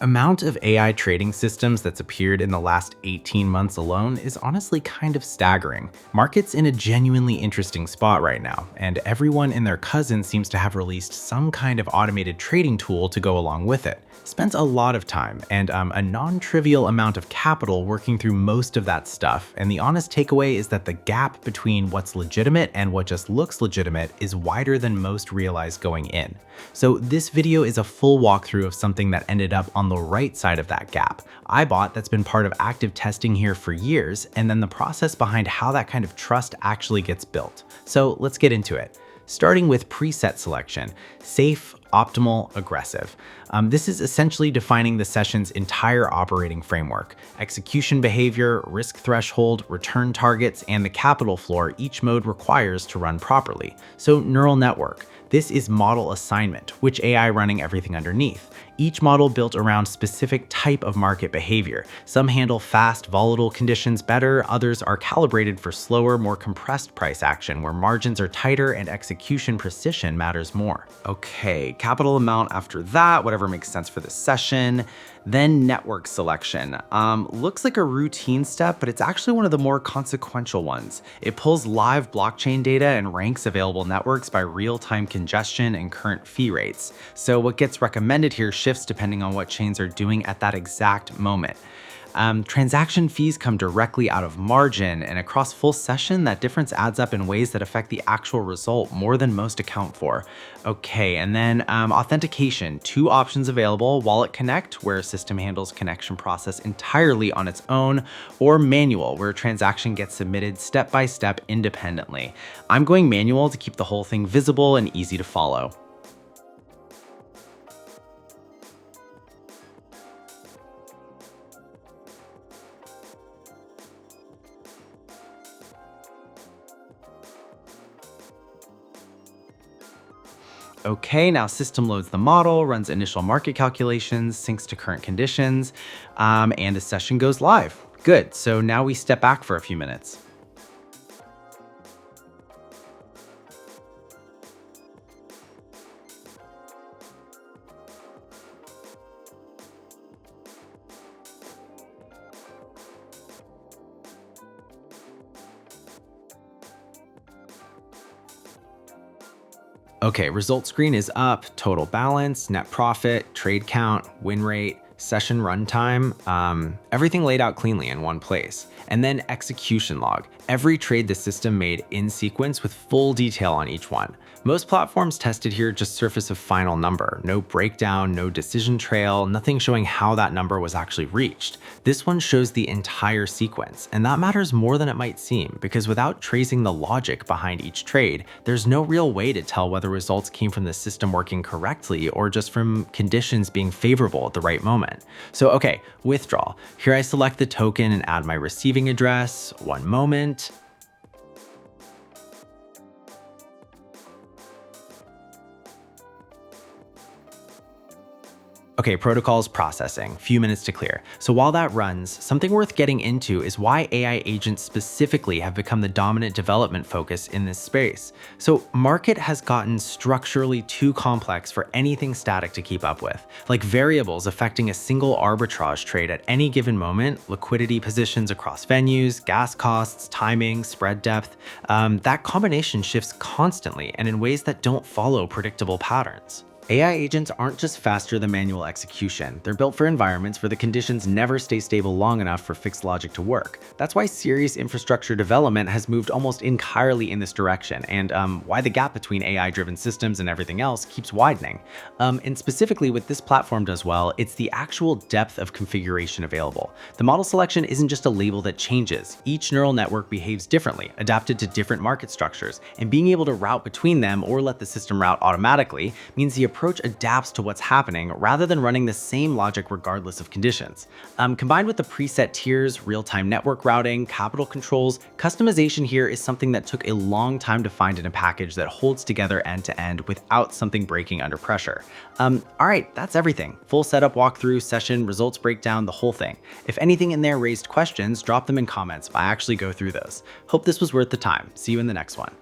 Amount of AI trading systems that's appeared in the last 18 months alone is honestly kind of staggering. Market's in a genuinely interesting spot right now, and everyone and their cousin seems to have released some kind of automated trading tool to go along with it. Spends a lot of time and a non-trivial amount of capital working through most of that stuff, and the honest takeaway is that the gap between what's legitimate and what just looks legitimate is wider than most realize going in. So this video is a full walkthrough of something that ended up on the right side of that gap. iBot that's been part of active testing here for years, and then the process behind how that kind of trust actually gets built. So let's get into it. Starting with preset selection, safe, optimal, aggressive. This is essentially defining the session's entire operating framework: execution behavior, risk threshold, return targets, and the capital floor each mode requires to run properly. So neural network. This is model assignment, which AI running everything underneath. Each model built around specific type of market behavior. Some handle fast, volatile conditions better, others are calibrated for slower, more compressed price action, where margins are tighter and execution precision matters more. Okay, capital amount after that, whatever makes sense for the session. Then network selection. Looks like a routine step, but it's actually one of the more consequential ones. It pulls live blockchain data and ranks available networks by real-time congestion and current fee rates. So what gets recommended here shifts depending on what chains are doing at that exact moment. Transaction fees come directly out of margin, and across full session, that difference adds up in ways that affect the actual result more than most account for. Okay, and then authentication. Two options available: Wallet Connect, where a system handles connection process entirely on its own, or manual, where a transaction gets submitted step by step independently. I'm going manual to keep the whole thing visible and easy to follow. Okay, now system loads the model, runs initial market calculations, syncs to current conditions, and the session goes live. Good, so now we step back for a few minutes. Okay, result screen is up: total balance, net profit, trade count, win rate, session runtime, everything laid out cleanly in one place. And then execution log, every trade the system made in sequence with full detail on each one. Most platforms tested here just surface a final number, no breakdown, no decision trail, nothing showing how that number was actually reached. This one shows the entire sequence, and that matters more than it might seem, because without tracing the logic behind each trade, there's no real way to tell whether results came from the system working correctly or just from conditions being favorable at the right moment. So okay, withdrawal. Here I select the token and add my receiving address. One moment. Okay, protocols processing, few minutes to clear. So while that runs, something worth getting into is why AI agents specifically have become the dominant development focus in this space. So market has gotten structurally too complex for anything static to keep up with, like variables affecting a single arbitrage trade at any given moment, liquidity positions across venues, gas costs, timing, spread depth. That combination shifts constantly and in ways that don't follow predictable patterns. AI agents aren't just faster than manual execution. They're built for environments where the conditions never stay stable long enough for fixed logic to work. That's why serious infrastructure development has moved almost entirely in this direction, and why the gap between AI-driven systems and everything else keeps widening. And specifically what this platform does well, it's the actual depth of configuration available. The model selection isn't just a label that changes. Each neural network behaves differently, adapted to different market structures, and being able to route between them or let the system route automatically means the approach adapts to what's happening rather than running the same logic regardless of conditions. Combined with the preset tiers, real-time network routing, capital controls, customization here is something that took a long time to find in a package that holds together end-to-end without something breaking under pressure. All right, that's everything. Full setup walkthrough, session, results breakdown, the whole thing. If anything in there raised questions, drop them in comments. I actually go through those. Hope this was worth the time. See you in the next one.